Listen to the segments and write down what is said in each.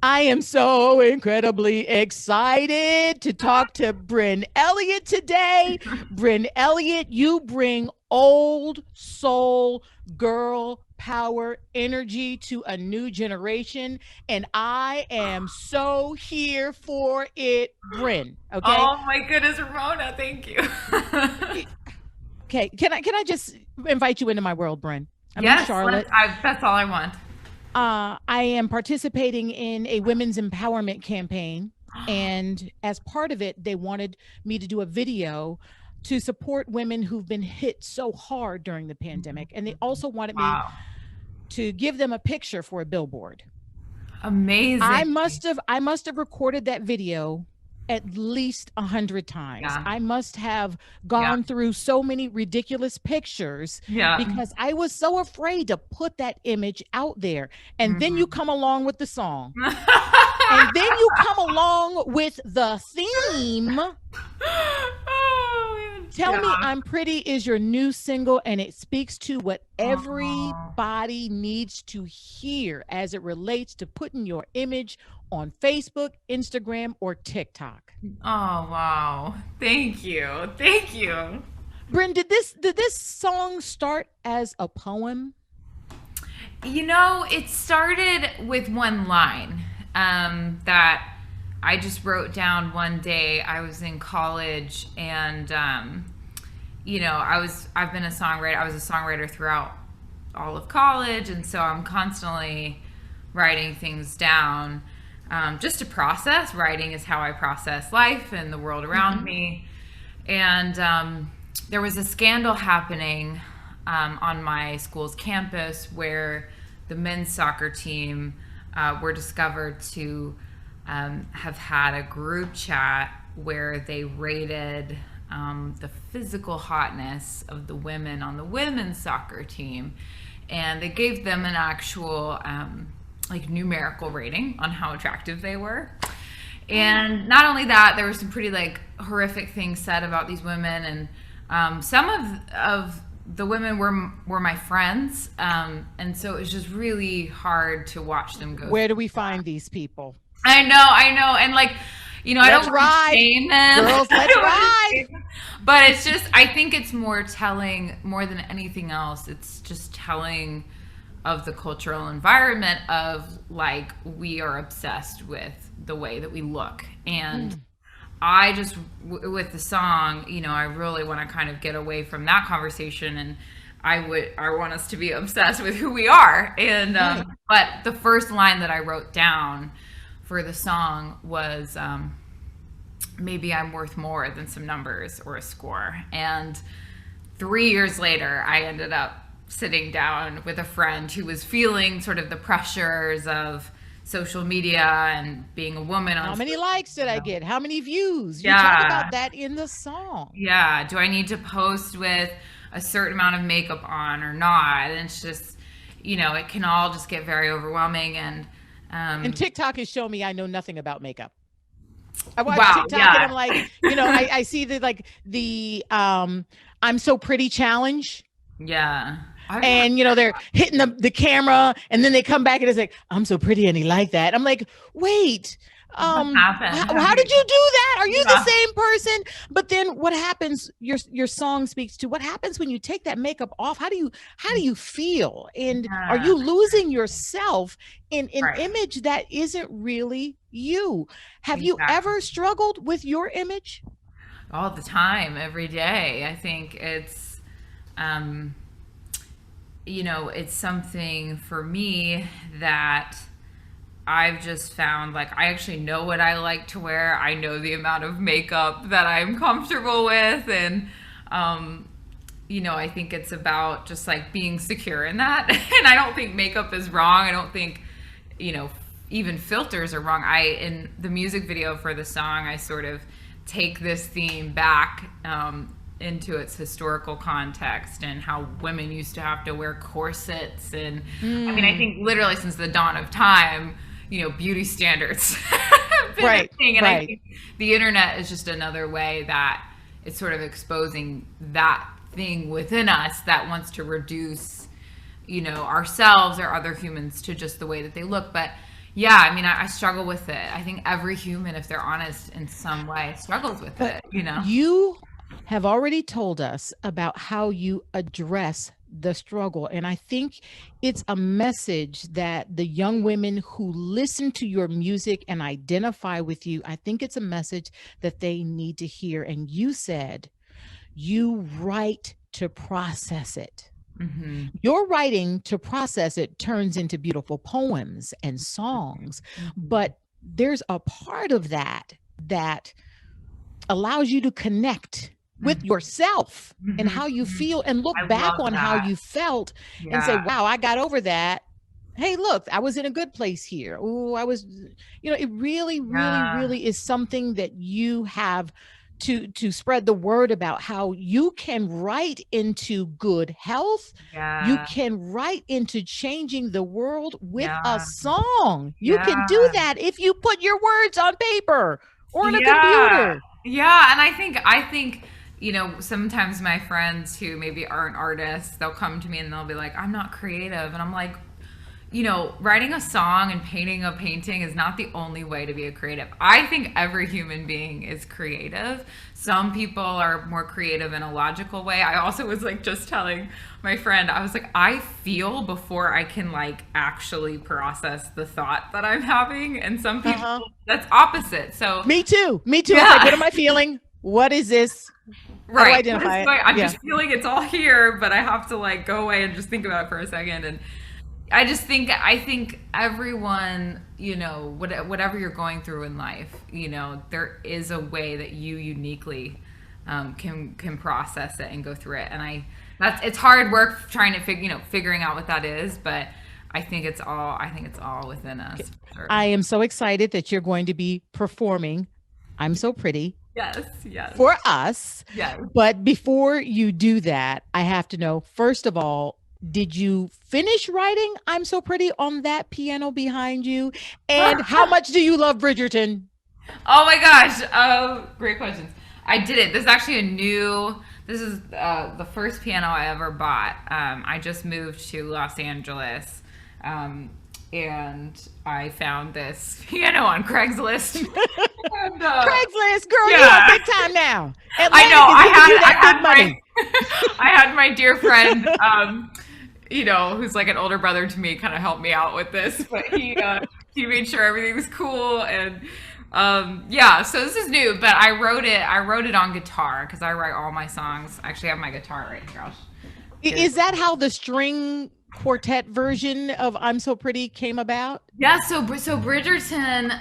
I am so incredibly excited to talk to Brynn Elliott today. Brynn Elliott, you bring old soul girl power energy to a new generation, and I am so here for it, Brynn. Okay. Oh my goodness, Ramona, thank you. Okay. Can I just invite you into my world, Brynn? I'm in Yes, Charlotte. that's all I want. I am participating in a women's empowerment campaign. And as part of it, they wanted me to do a video to support women who've been hit so hard during the pandemic. And they also wanted me Wow. to give them a picture for a billboard. I Amazing. must have I must have recorded that video at least 100 times. Yeah. I must have Yeah. gone through so many ridiculous pictures Yeah. because I was so afraid to put that image out there. And then you Mhm. come along with the song. And then you come along with the theme. Oh, man. Tell Me Yeah. I'm Pretty is your new single, and it speaks to what Oh. everybody needs to hear as it relates to putting your image on Facebook, Instagram, or TikTok. Oh, wow. Thank you. Thank you. Bryn, did this song start as a poem? It started with one line that I just wrote down one day. I was in college, and I've been a songwriter. I was a songwriter throughout all of college, and so I'm constantly writing things down just to process. Writing is how I process life and the world around Mm-hmm. me. And there was a scandal happening on my school's campus where the men's soccer team were discovered to have had a group chat where they rated the physical hotness of the women on the women's soccer team, and they gave them an actual like numerical rating on how attractive they were. And not only that, there were some pretty like horrific things said about these women, and some of the women were my friends, and so it was just really hard to watch them go Where do through we that. find these people? I know, and like, I don't Let's want to ride. shame them. Girls, I let's don't want to ride. shame them. But it's just, I think it's more telling, more than anything else. It's just telling of the cultural environment of like we are obsessed with the way that we look. And I just with the song, I really want to kind of get away from that conversation, and I want us to be obsessed with who we are. And Right. but the first line that I wrote down for the song was maybe I'm worth more than some numbers or a score. And 3 years later, I ended up sitting down with a friend who was feeling sort of the pressures of social media and being a woman on How many social likes did I media. get? How many views? You talk Yeah. about that in the song. Yeah. Do I need to post with a certain amount of makeup on or not? And it's just, it can all just get very overwhelming. And And TikTok has shown me I know nothing about makeup. I watch wow. TikTok and Yeah. I'm like, I see the I'm so pretty challenge. Yeah. I've watched And they're hitting the camera, and then they come back and it's like, I'm so pretty and he like that. I'm like, wait, what happened. how did you do that? Are you the Yeah. same person? But then what happens? Your song speaks to what happens when you take that makeup off. How do you feel? And are Yeah. you losing yourself in an Right. image that isn't really you? Have you Exactly. ever struggled with your image? All the time, every day. I think um, it's something for me that I've just found like I actually know what I like to wear. I know the amount of makeup that I'm comfortable with. And, I think it's about just like being secure in that. And I don't think makeup is wrong. I don't think, you know, even filters are wrong. In the music video for the song, I sort of take this theme back into its historical context and how women used to have to wear corsets. And I mean, I think literally since the dawn of time, beauty standards have been Right, a thing. And I right. think the internet is just another way that it's sort of exposing that thing within us that wants to reduce ourselves or other humans to just the way that they look. But Yeah, I mean, I struggle with it. I think every human, if they're honest in some way, struggles with But it, you know? you have already told us about how you address the struggle. And I think it's a message that the young women who listen to your music and identify with you, I think it's a message that they need to hear. And you said you write to process it. Hmm. Your writing to process it turns into beautiful poems and songs. Hmm. But there's a part of that that allows you to connect with Hmm. yourself and Hmm. how you feel and look I back love on how that. you felt and say, Yeah. wow, I got over that. Hey, look, I was in a good place here. Oh, I was, it really, really, Yeah. really is something that you have to spread the word about how you can write into good health. You Yeah. can write into changing the world with a Yeah. song. You can do Yeah. that if you put your words on paper or on a Yeah. computer. Yeah. And I think, sometimes my friends who maybe aren't artists, they'll come to me and they'll be like, I'm not creative. And I'm like, writing a song and painting a painting is not the only way to be a creative. I think every human being is creative. Some people are more creative in a logical way. I also was like just telling my friend, I was like, I feel before I can like actually process the thought that I'm having. And some people, Uh-huh. that's opposite. So, Me too. Me too. It's like, what yeah. am I feeling? What is this? How do I Right. identify it? I'm Yeah. just feeling it's all here, but I have to like go away and just think about it for a second. And I think everyone, whatever you're going through in life, there is a way that you uniquely can process it and go through it. And it's hard work trying to figuring out what that is, but I think it's all within us. For sure. I am so excited that you're going to be performing I'm So Pretty Yes, yes, for us. yes. But before you do that, I have to know, first of all, did you finish writing I'm So Pretty on that piano behind you? And how much do you love Bridgerton? Oh my gosh. Great questions. I did it. This is actually this is the first piano I ever bought. I just moved to Los Angeles. And I found this piano on Craigslist. And, Craigslist, girl, you yeah. on big time now. I Atlantic know. is giving you that big money. I had my dear friend, who's like an older brother to me, kind of help me out with this. But he made sure everything was cool, and yeah. So this is new, but I wrote it on guitar because I write all my songs. I actually have my guitar right here. Is that how the string quartet version of I'm So Pretty came about? Yeah, so Bridgerton,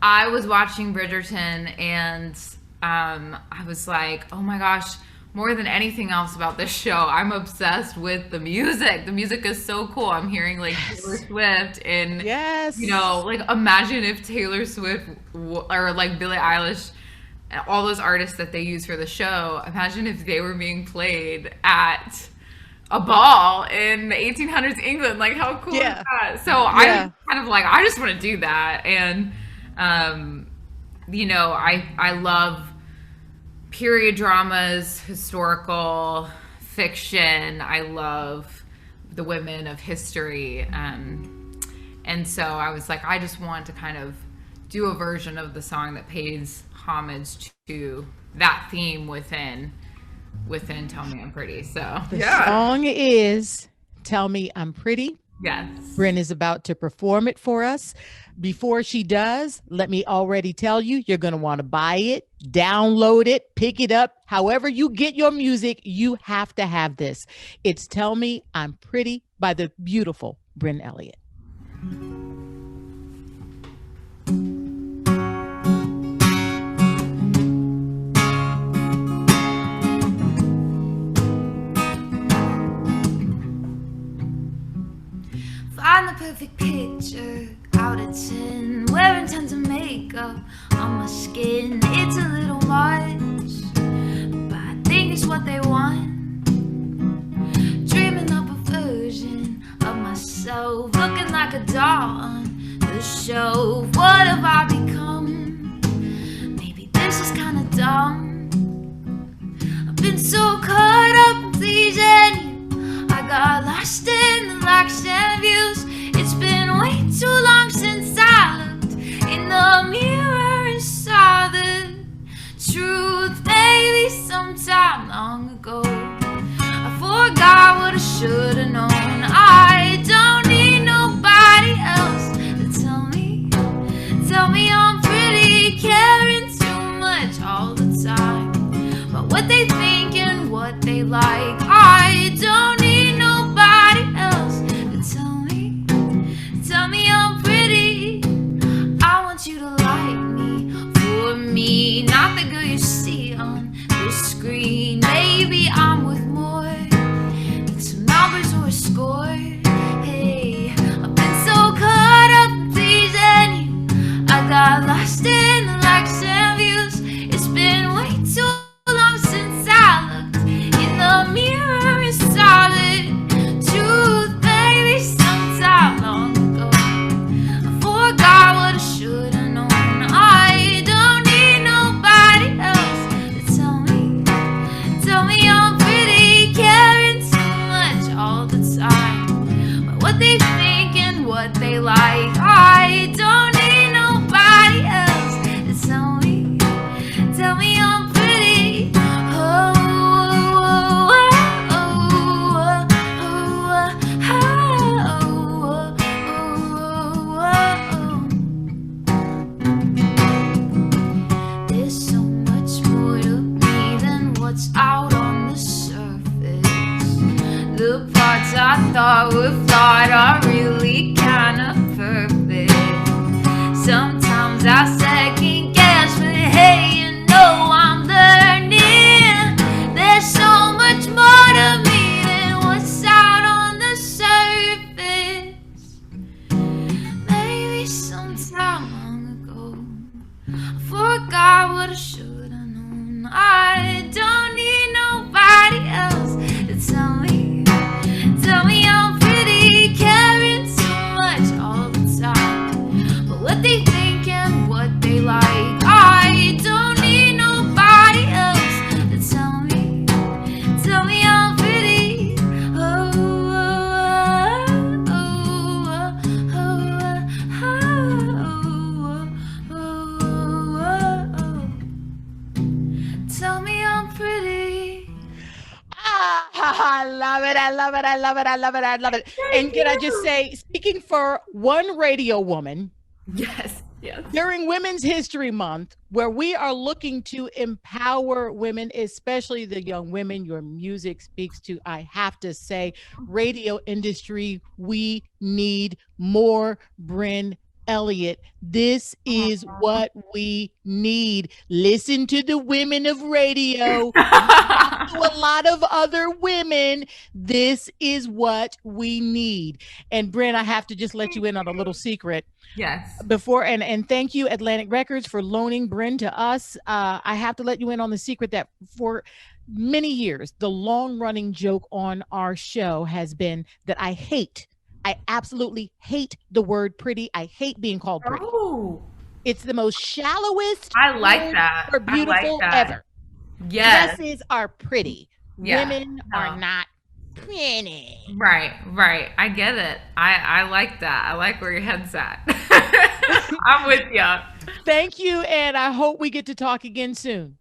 I was watching Bridgerton and I was like, oh my gosh, more than anything else about this show, I'm obsessed with the music. The music is so cool. I'm hearing like Taylor Swift and Yes. like imagine if Taylor Swift or like Billie Eilish, all those artists that they use for the show, imagine if they were being played at a ball in the 1800s England. Like, how cool is that? So I was kind of like, I just want to do that. And, I love period dramas, historical fiction. I love the women of history. And so I was like, I just want to kind of do a version of the song that pays homage to that theme within Tell Me I'm Pretty. So The song is Tell Me I'm Pretty. Yes. Brynn is about to perform it for us. Before she does, let me already tell you, you're going to want to buy it, download it, pick it up. However you get your music, you have to have this. It's Tell Me I'm Pretty by the beautiful Brynn Elliott. Find the perfect picture out of 10. Wearing tons of makeup on my skin. It's a little much, but I think it's what they want. Dreaming up a version of myself, looking like a doll on the show. What have I become? Maybe this is kinda dumb. I've been so caught up in pleasing you, I got lost in the likes and views. It's been way too long since should've known. I don't need nobody else to tell me I'm pretty, caring too much all the time. But what they think and what they like, I don't need nobody else to tell me I'm pretty. I want you to like me for me, not the girl you see on the screen. Maybe I'm with more than some numbers or a score. Hey, I've been so caught up pleasing you, I got lost in the likes and views. It's been way too long since I looked in the mirror and saw the truth, baby, sometime long ago. I forgot what I should've known. I don't need nobody else to tell me I'm pretty, caring too much all the time. But what they think and what they like, I don't need nobody else to tell me I'm pretty. Oh, oh, oh, oh, oh, oh. There's so much more to me than what's out on the surface. The parts I thought were flawed are really kinda perfect. Sometimes I second guess, but hey, you know I'm learning. There's so much more to me than what's out on the surface. Maybe sometime long ago, I forgot what I should've known. I don't need nobody else to tell me I'm pretty, caring too much all the time. But what they think and what they like, I don't need nobody else to tell me I'm pretty. Oh, oh, oh, oh, oh, oh. Tell me I'm pretty. I love it. I love it. I love it. I love it. I love it. And can I just say, speaking for one radio woman, Yes, yes. during Women's History Month, where we are looking to empower women, especially the young women your music speaks to, I have to say, radio industry, we need more Brynn Elliott. This is what we need. Listen to the women of radio. To a lot of other women, this is what we need. And Brynn, I have to just let you in on a little secret. Yes. Before and thank you Atlantic Records for loaning Brynn to us. I have to let you in on the secret that for many years, the long running joke on our show has been that I absolutely hate the word pretty. I hate being called pretty. Oh, It's the most shallowest I like word that. for I like beautiful that. ever. Yes. Dresses are pretty. Yeah. Women No. are not pretty. Right, right. I get it. I like that. I like where your head's at. I'm with you. Thank you, and I hope we get to talk again soon.